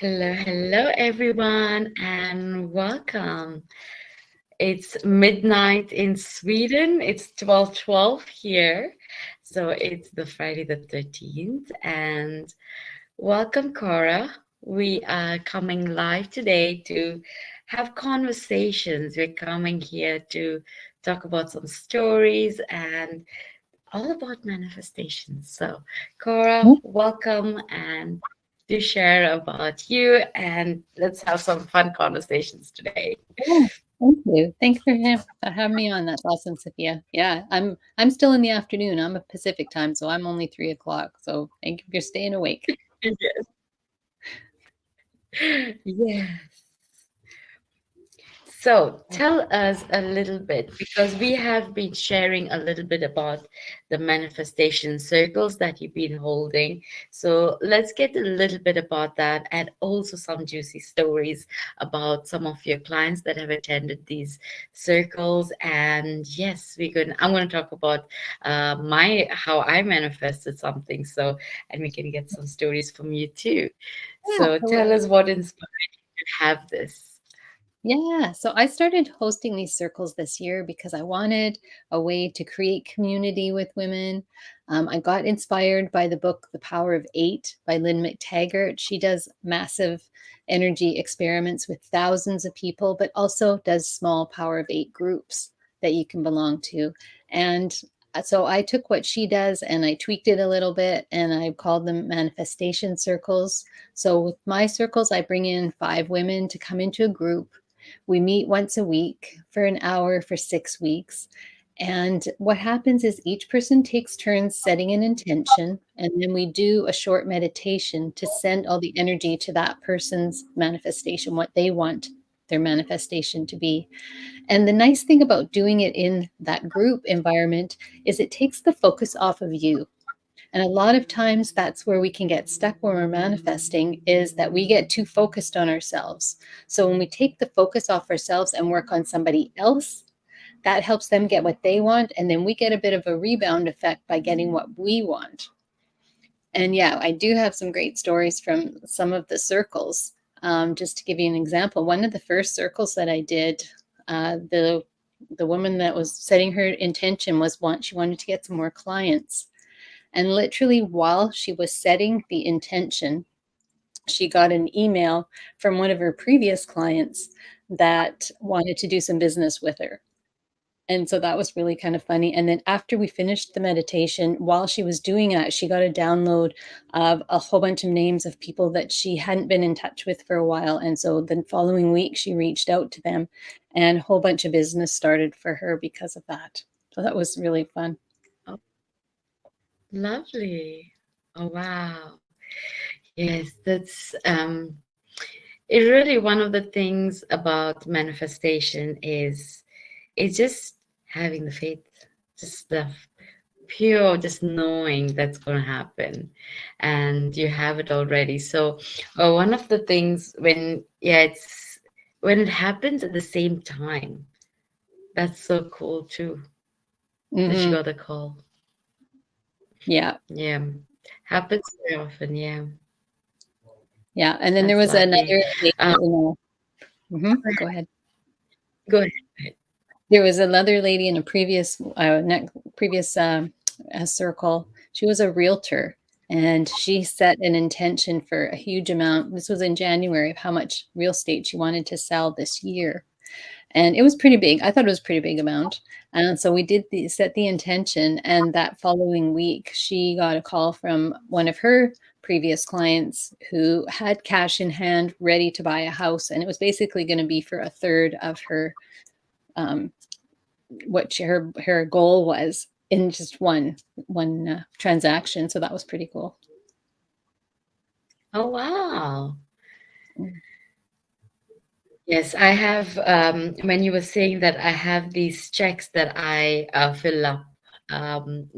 Hello everyone, and welcome. It's midnight in Sweden. It's 12:12 here. So it's the Friday the 13th. And welcome, Cora. We are coming live today to have conversations. We're coming here to talk about some stories and all about manifestations. So, Cora, welcome and do share about you, and let's have some fun conversations today. Oh, thank you. Thanks for having me on. That's awesome, Sophia. Yeah, I'm still in the afternoon. I'm a Pacific time, so I'm only 3 o'clock. So thank you for staying awake. Yes. Yes. So tell us a little bit, because we have been sharing a little bit about the manifestation circles that you've been holding. So let's get a little bit about that, and also some juicy stories about some of your clients that have attended these circles. And yes, I'm going to talk about my how I manifested something. So, and we can get some stories from you too. Yeah, So tell so us what inspired you to have this. yeah, so I started hosting these circles this year because I wanted a way to create community with women. I got inspired by the book The Power of Eight by Lynn McTaggart. She does massive energy experiments with thousands of people, but also does small Power of Eight groups that you can belong to. And so I took what she does and I tweaked it a little bit and I called them manifestation circles. So with my circles, I bring in 5 women to come into a group. We meet once a week for an hour for 6 weeks. And what happens is each person takes turns setting an intention, and then we do a short meditation to send all the energy to that person's manifestation, what they want their manifestation to be. And the nice thing about doing it in that group environment is it takes the focus off of you. And a lot of times that's where we can get stuck when we're manifesting is that we get too focused on ourselves. So when we take the focus off ourselves and work on somebody else, that helps them get what they want. And then we get a bit of a rebound effect by getting what we want. And yeah, I do have some great stories from some of the circles. Just to give you an example, one of the first circles that I did, the woman that was setting her intention she wanted to get some more clients. And literally, while she was setting the intention, she got an email from one of her previous clients that wanted to do some business with her. And so that was really kind of funny. And then after we finished the meditation, while she was doing that, she got a download of a whole bunch of names of people that she hadn't been in touch with for a while. And so the following week, she reached out to them and a whole bunch of business started for her because of that. So that was really fun. Oh, lovely. Oh, wow. Yes, it really one of the things about manifestation is it's just having the faith, just the pure, just knowing that's going to happen, and you have it already. So, one of the things when it happens at the same time, that's so cool too, that she Hmm. got a call. Yeah. Yeah, happens very often. Yeah, Yeah, and then there that's was lovely. another lady Um, in go ahead. Go ahead. There was another lady in a previous circle. She was a realtor, and she set an intention for a huge amount. This was in January of how much real estate she wanted to sell this year, and it was pretty big. I thought it was a pretty big amount, and so we did set the intention. And that following week, she got a call from one of her previous clients who had cash in hand, ready to buy a house, and it was basically going to be for a third of her um, her goal was in just one transaction. So that was pretty cool. Oh, wow. Mm. Yes, I have. When you were saying that, I have these checks that I fill up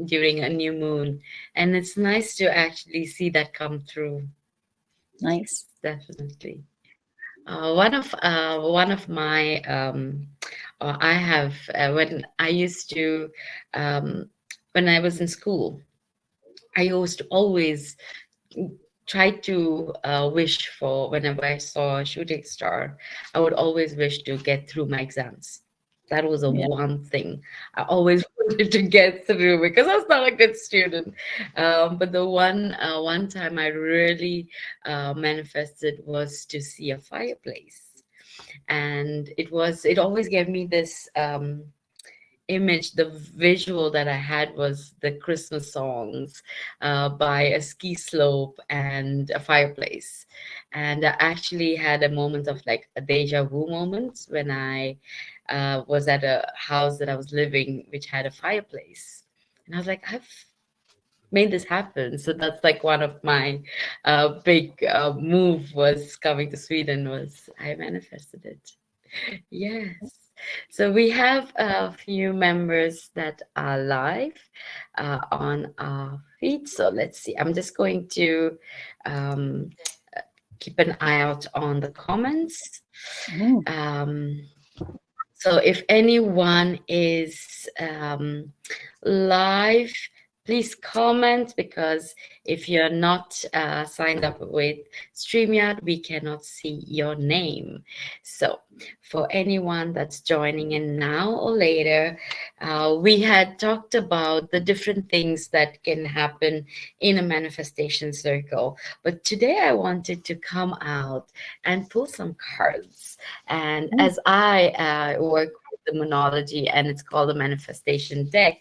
during a new moon, and it's nice to actually see that come through. Nice. Definitely. One of my I have when I used to um, when I was in school, I used to always tried to wish for whenever I saw a shooting star. I would always wish to get through my exams. That was the Yeah. one thing I always wanted to get through because I was not a good student. But the one time I really manifested was to see a fireplace, and it always gave me this image. The visual that I had was the Christmas songs by a ski slope and a fireplace. And I actually had a moment of like a deja vu moment when I was at a house that I was living, which had a fireplace. And I was like, I've made this happen. So that's like one of my big move was coming to Sweden was I manifested it. Yes. So we have a few members that are live on our feed. So let's see. I'm just going to um, keep an eye out on the comments. Mm. Um, so if anyone is live, please comment, because if you're not signed up with StreamYard, we cannot see your name. So for anyone that's joining in now or later, we had talked about the different things that can happen in a manifestation circle. But today I wanted to come out and pull some cards. And Mm. as I work with the monology and it's called the manifestation deck,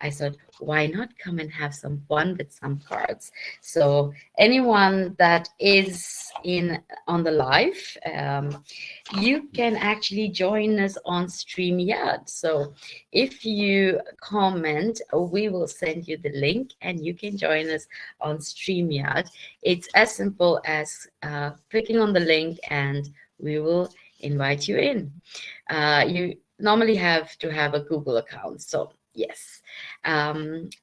I thought, why not come and have some fun with some cards? So anyone that is in on the live, you can actually join us on StreamYard. So if you comment, we will send you the link and you can join us on StreamYard. It's as simple as clicking on the link and we will invite you in. You normally have to have a Google account. So yes.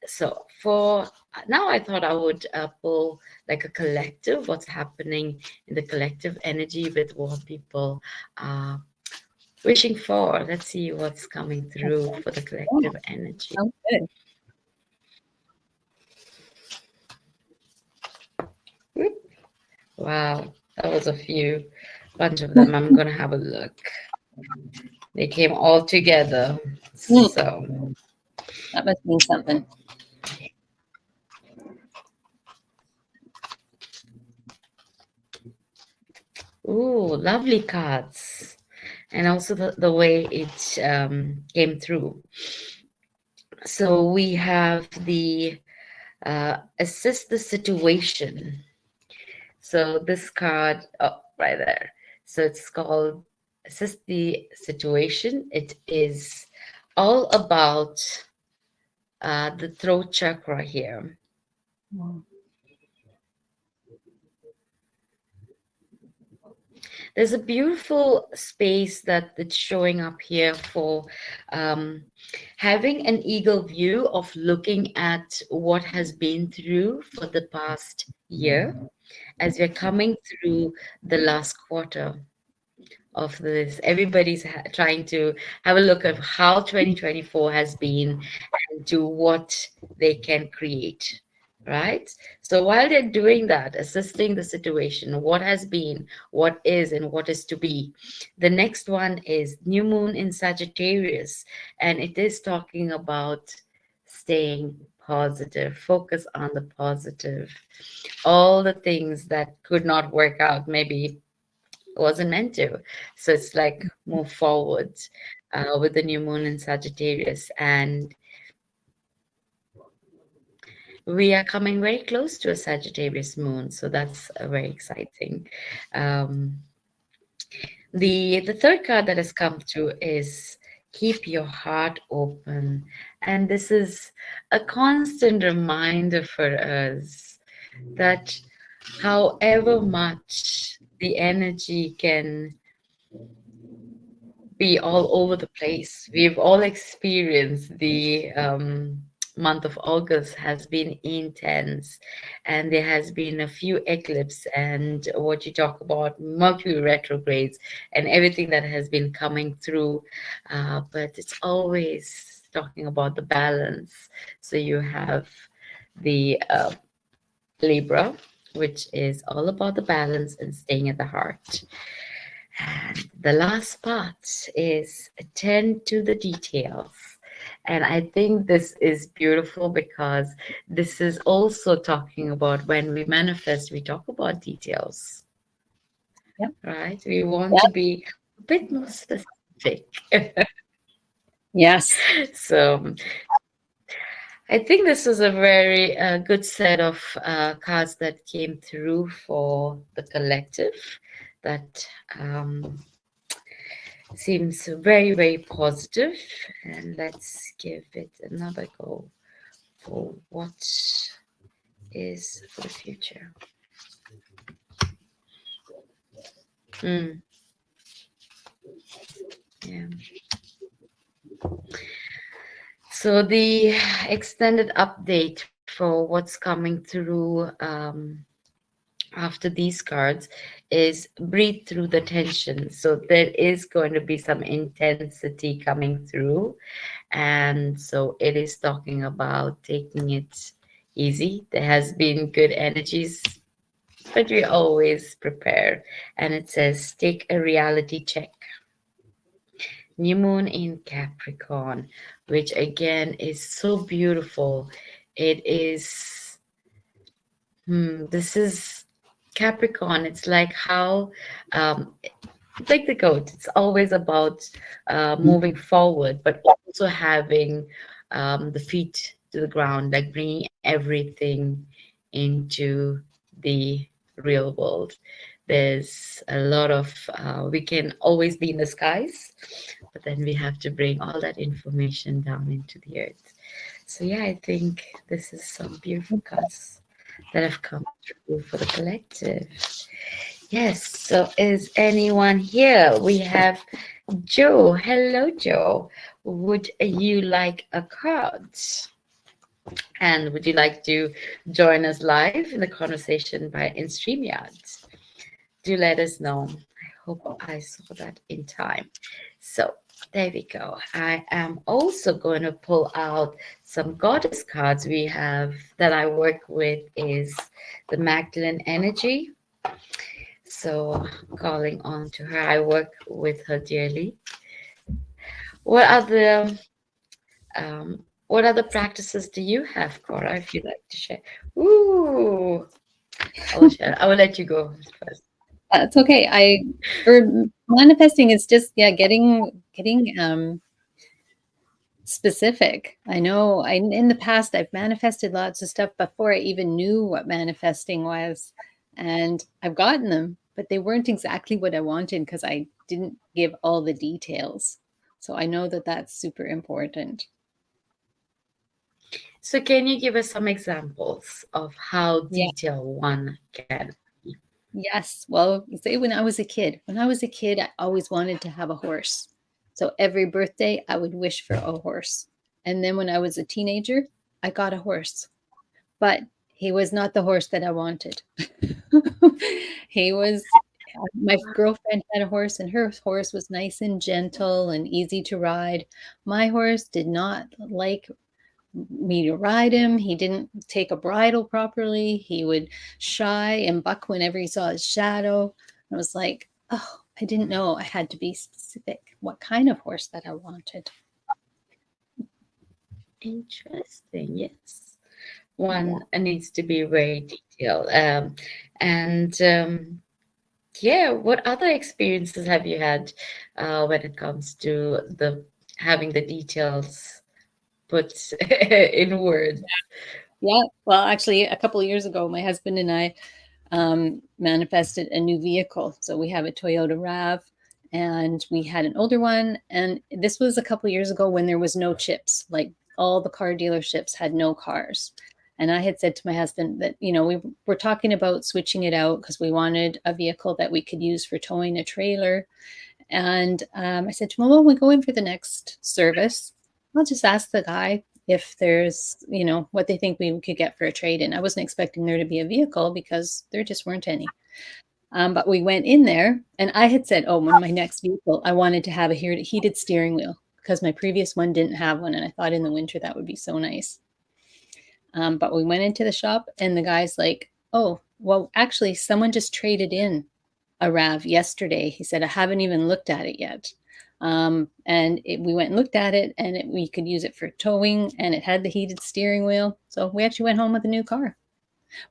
So for now, I thought I would pull like a collective, what's happening in the collective energy with what people are wishing for. Let's see what's coming through for the Yeah, collective energy. sounds good. Wow, that was a bunch of them. I'm gonna have a look. They came all together. Mm, So, that must mean something. ooh, lovely cards. And also the way it came through. So we have the assist the situation. So this card, oh, right there. So it's called assist the situation. It is all about the throat chakra here. Mm. There's a beautiful space that it's showing up here for um, having an eagle view of looking at what has been through for the past year as we're coming through the last quarter of this. Everybody's trying to have a look at how 2024 has been and to what they can create, right? So while they're doing that, assisting the situation, what has been, what is, and what is to be, the next one is new moon in Sagittarius, and it is talking about staying positive, focus on the positive, all the things that could not work out, maybe wasn't meant to. So it's like move forward with the new moon in Sagittarius. And we are coming very close to a Sagittarius moon. So that's very exciting. Um, the third card that has come through is keep your heart open. And this is a constant reminder for us that however much the energy can be all over the place. We've all experienced the month of August has been intense, and there has been a few eclipses and what you talk about Mercury retrogrades and everything that has been coming through. But it's always talking about the balance. So you have the Libra, which is all about the balance and staying at the heart. And the last part is attend to the details. And I think this is beautiful because this is also talking about when we manifest, we talk about details, Yep. right? We want to Yep. be a bit more specific. Yes. So I think this was a very good set of cards that came through for the collective. That seems very, very positive. And let's give it another go for what is for the future. Mm, yeah. So the extended update for what's coming through after these cards is breathe through the tension. So there is going to be some intensity coming through. And so it is talking about taking it easy. There has been good energies, but we always prepare. And it says take a reality check. New moon in Capricorn, which again is so beautiful. It is, this is Capricorn. It's like how, like the goat, it's always about moving forward, but also having the feet to the ground, like bringing everything into the real world. There's a lot of, we can always be in the skies, but then we have to bring all that information down into the earth. So, yeah, I think this is some beautiful cards that have come through for the collective. Yes, so is anyone here? We have Joe. Hello, Joe. Would you like a card? And would you like to join us live in the conversation by in StreamYard? Do let us know. I hope I saw that in time. So there we go. I am also going to pull out some goddess cards we have that I work with is the Magdalene Energy. So calling on to her, I work with her dearly. What other what other practices do you have, Cora? If you'd like to share. Ooh, I will share. I will let you go first. It's okay. For manifesting is just, yeah, getting specific. I know in the past I've manifested lots of stuff before I even knew what manifesting was, and I've gotten them, but they weren't exactly what I wanted because I didn't give all the details. So I know that that's super important. So, can you give us some examples of how Yeah. detailed one can? Yes. Well, say when I was a kid. When I was a kid, I always wanted to have a horse. So every birthday, I would wish for a horse. And then when I was a teenager, I got a horse. But he was not the horse that I wanted. He was My girlfriend had a horse, and her horse was nice and gentle and easy to ride. My horse did not like me to ride him. He didn't take a bridle properly. He would shy and buck whenever he saw his shadow. I was like, oh, I didn't know I had to be specific what kind of horse that I wanted. Interesting. Yes, Yeah. one needs to be very detailed. And yeah, what other experiences have you had when it comes to the having the details put in words? Yeah. Well, actually, a couple of years ago, my husband and I manifested a new vehicle. So we have a Toyota RAV, and we had an older one. And this was a couple of years ago when there was no chips. Like all the car dealerships had no cars. And I had said to my husband that, we were talking about switching it out because we wanted a vehicle that we could use for towing a trailer. And I said to him, well, we go in for the next service. I'll just ask the guy if there's, what they think we could get for a trade in. I wasn't expecting there to be a vehicle because there just weren't any. But we went in there, and I had said, oh, when my next vehicle, I wanted to have a heated steering wheel because my previous one didn't have one. And I thought in the winter that would be so nice. But we went into the shop, and the guy's like, oh, Well, actually, someone just traded in a RAV yesterday. He said, I haven't even looked at it yet. We went and looked at it, and we could use it for towing, and it had the heated steering wheel. So we actually went home with a new car.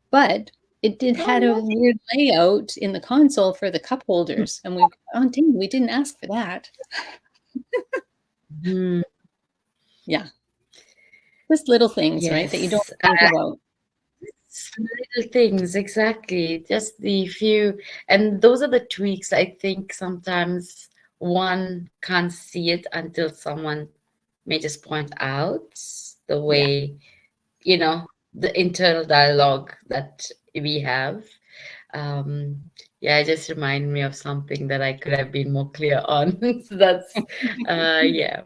But it did Oh, had a nice. weird layout in the console for the cup holders, and oh, dang, we didn't ask for that. Mhm. Yeah, just little things, right, that you don't Yes. think about. Little things, exactly. Just the few, and those are the tweaks I think sometimes one can't see it until someone may just point out the Yeah. way, the internal dialogue that we have. Um, yeah, it just remind me of something that I could have been more clear on. So that's, yeah. Yeah.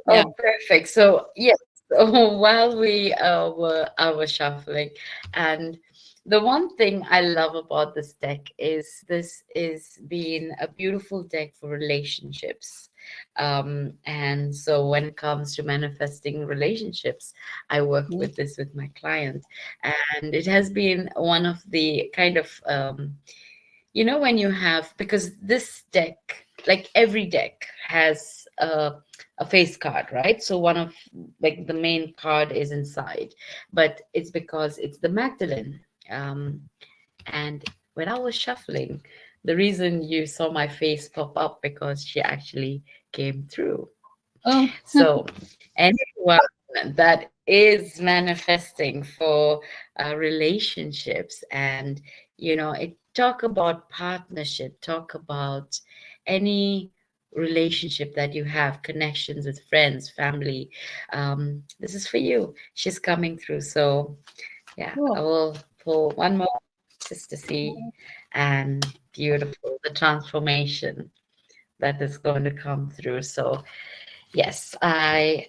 Oh, perfect. So yes, so while we were shuffling, and the one thing I love about this deck is this is being a beautiful deck for relationships. And so when it comes to manifesting relationships, I work Mm. with this with my client, and it has been one of the kind of when you have, because this deck, like every deck, has a face card, right? So one of, like, the main card is inside, but it's because it's the Magdalene. Um, and when I was shuffling, the reason you saw my face pop up because she actually came through. Oh, So, anyone that is manifesting for relationships, and it talk about partnership, talk about any relationship that you have, connections with friends, family. This is for you. She's coming through. So, yeah, I cool. will pull one more just to see, and beautiful the transformation that is going to come through. So yes, I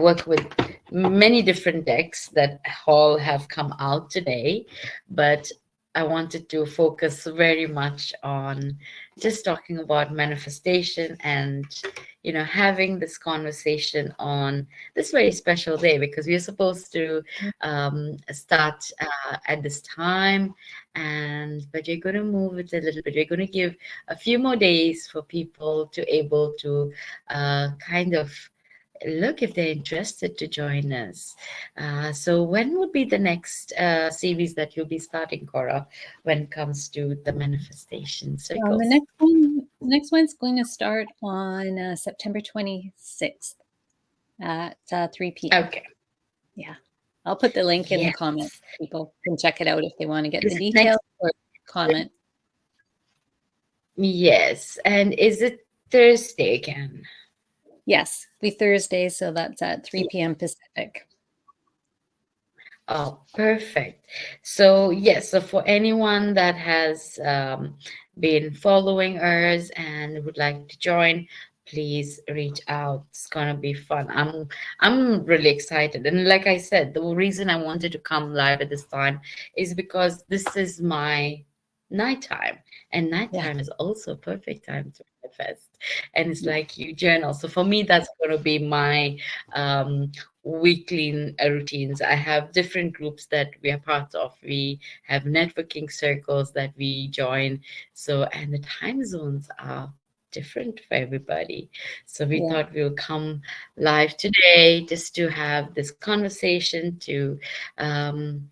work with many different decks that all have come out today, but I wanted to focus very much on just talking about manifestation, and having this conversation on this very special day, because we're supposed to start at this time, and but you're going to move it a little bit. You're going to give a few more days for people to able to kind of look if they're interested to join us. So when would be the next series that you'll be starting, Cora, when it comes to the manifestation The circles? next one's going to start on September 26th at 3 p.m. Okay. Yeah. I'll put the link in the comment. Yes. People can check it out if they want to get Is the it next? details or comment. Yes. And is it Thursday again? Yes, be Thursday, so that's at 3 p.m. Pacific. Oh, perfect. So, yes, so for anyone that has been following us and would like to join, please reach out. It's gonna be fun. I'm really excited. And like I said, the reason I wanted to come live at this time is because this is my nighttime, and Yeah. nighttime is also a perfect time to manifest. And it's Yeah. like you journal. So for me, that's gonna be my um weekly routines. I have different groups that we are part of. We have networking circles that we join. So, and the time zones are different for everybody. So we Yeah. thought we'll come live today just to have this conversation, to um,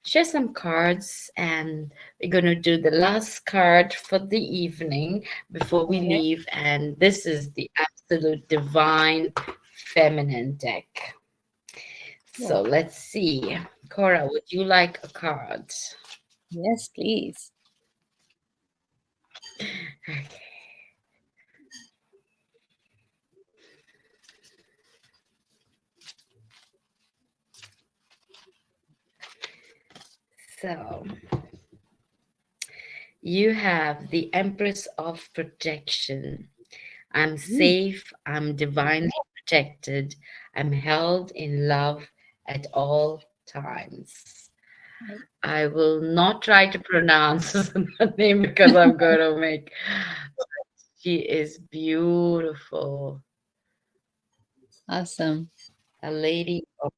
share some cards, and we're going to do the last card for the evening before we Okay. leave. And this is the absolute divine feminine deck. So Cool. let's see. Cora, would you like a card? Yes, please. Okay. So you have the Empress of Protection. I'm Mm, safe, I'm divinely protected, I'm held in love at all times. right. I will not try to pronounce the name because I'm going to make. She is beautiful. Awesome. A lady of,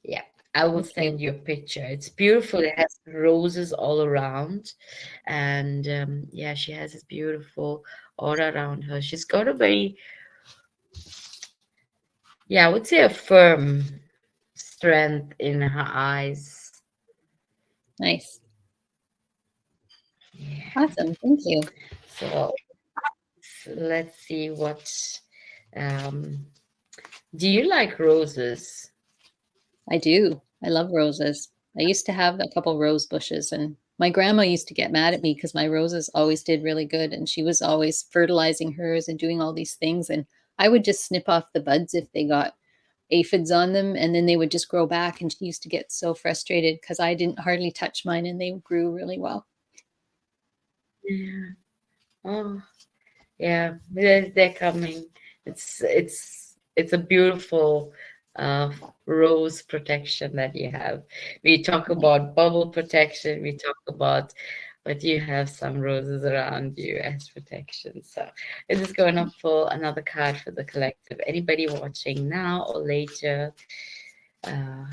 yeah. I will Thank you. send you a picture. It's beautiful. It has roses all around, and yeah, she has this beautiful aura around her. She's got a very, yeah, I would say a firm strength in her eyes. Nice. Yeah. Awesome. Thank you. So let's see what. Um, do you like roses? I do. I love roses. I used to have a couple rose bushes, and my grandma used to get mad at me because my roses always did really good, and she was always fertilizing hers and doing all these things, and I would just snip off the buds if they got aphids on them, and then they would just grow back, and she used to get so frustrated because I didn't hardly touch mine, and they grew really well. Yeah. Oh, yeah. They're coming. It's a beautiful uh, rose protection that you have. We talk about bubble protection. We talk about, but you have some roses around you as protection. So we're just going to pull another card for the collective. Anybody watching now or later, uh,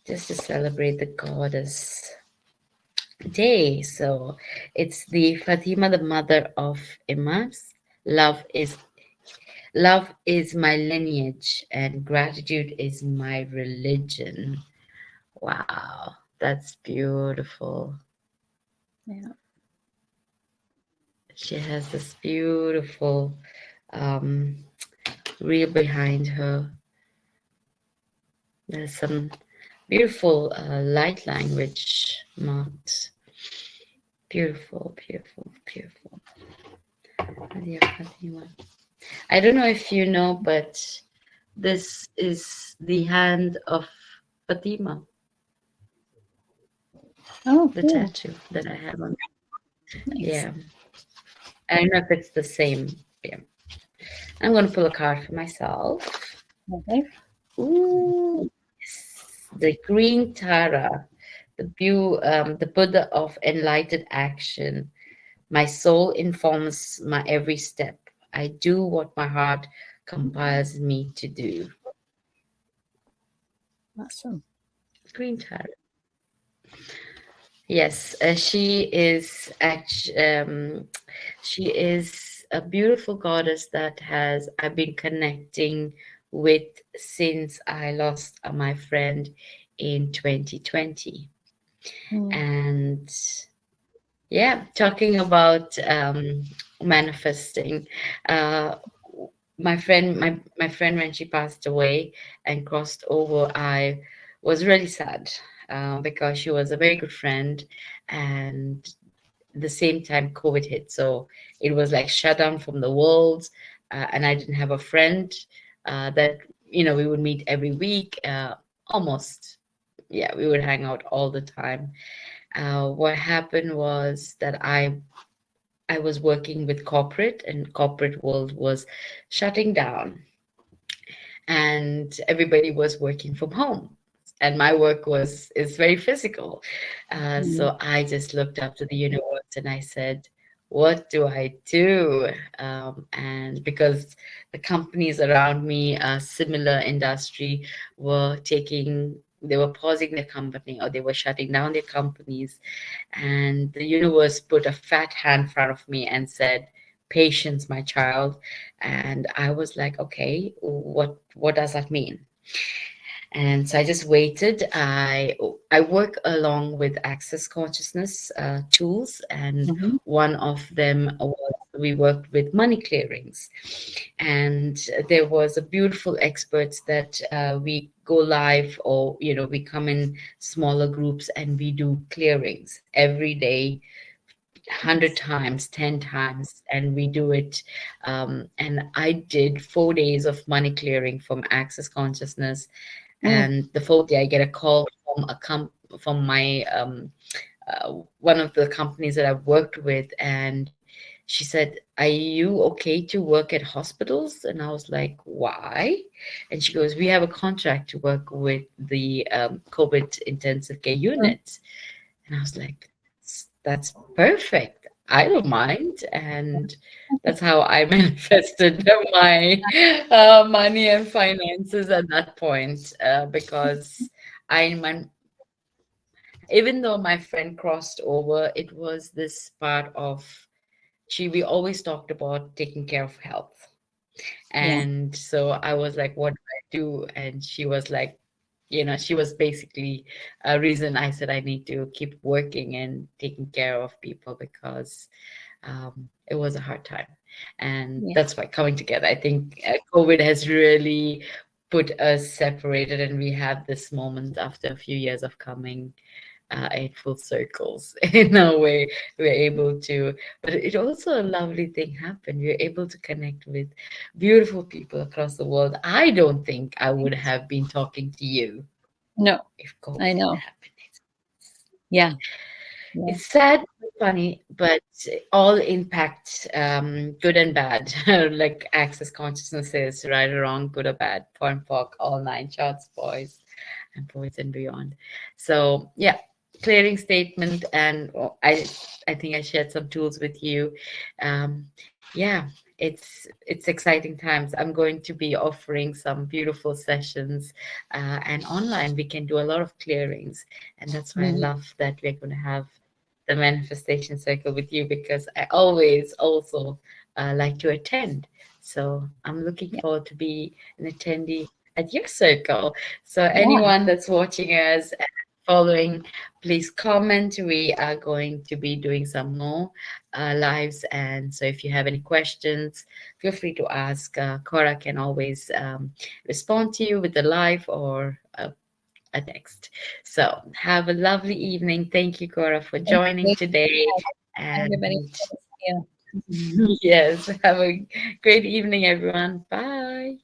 just to celebrate the goddess day. So it's the Fatima, the mother of Imams. Love is love is my lineage and gratitude is my religion. Wow, that's beautiful. Yeah. She has this beautiful um, reel behind her. There's some beautiful light language marked. Beautiful, beautiful, beautiful. Nadia Fatima. I don't know if you know, but this is the hand of Fatima, Oh, the cool. tattoo that I have on. Nice. Yeah, I don't know if it's the same. Yeah, I'm going to pull a card for myself. Okay. Ooh, yes. The Green Tara, the Buddha of enlightened action. My soul informs my every step. I do what my heart compels me to do. Awesome. Green Tara. Yes, she is a beautiful goddess that has I've been connecting with since I lost my friend in 2020. Mm. And yeah, talking about manifesting. Uh, my friend when she passed away and crossed over, I was really sad because she was a very good friend, and the same time COVID hit, so it was like shut down from the world, and I didn't have a friend that we would meet every week, almost. Yeah, we would hang out all the time. What happened was that I was working with corporate, and corporate world was shutting down, and everybody was working from home, and my work was is very physical. Mm. So I just looked up to the universe and I said, what do I do? And because the companies around me, similar industry, they were pausing their company, or they were shutting down their companies, and the universe put a fat hand in front of me and said, patience, my child. And I was like, okay, what does that mean? And so I just waited. I work along with access consciousness tools, and Mhm. one of them was we worked with money clearings, and there was a beautiful experts that we go live, or we come in smaller groups and we do clearings every day, 100 times, 10 times, and we do it. And I did 4 days of money clearing from access consciousness, Mm. and the fourth day I get a call from from my one of the companies that I've worked with, and she said, "Are you okay to work at hospitals?" And I was like, "Why?" And she goes, "We have a contract to work with the COVID intensive care Mm. unit." And I was like, that's perfect. I don't mind, and that's how I manifested my money and finances at that point. Because I, my, even though my friend crossed over, it was this part of we always talked about taking care of health. Yeah. And so I was like, what do I do? And she was like, she was basically a reason I said I need to keep working and taking care of people because it was a hard time. And Yeah. that's why coming together, I think COVID has really put us separated, and we have this moment after a few years of coming in full circles. In a way, we're able to, but it also a lovely thing happened. We're able to connect with beautiful people across the world. I don't think I would have been talking to you No, if COVID I didn't know. happen. Yeah. Yeah. It's sad, funny, but all impact, good and bad, like access consciousnesses, right or wrong, good or bad, porn, pork, all nine shots, boys and boys and beyond. So yeah, clearing statement, and I think I shared some tools with you. Yeah, it's exciting times. I'm going to be offering some beautiful sessions, and online we can do a lot of clearings, and that's why I Mhm. love that we're going to have the manifestation circle with you, because I always also like to attend. So I'm looking Yeah. forward to be an attendee at your circle. So Yeah. anyone that's watching us and following, please comment. We are going to be doing some more lives, and so if you have any questions, feel free to ask. Cora can always respond to you with a live or a text. So have a lovely evening. Thank you, Cora, for Thank joining you. today. And Everybody. Yeah. yes, have a great evening, everyone. Bye.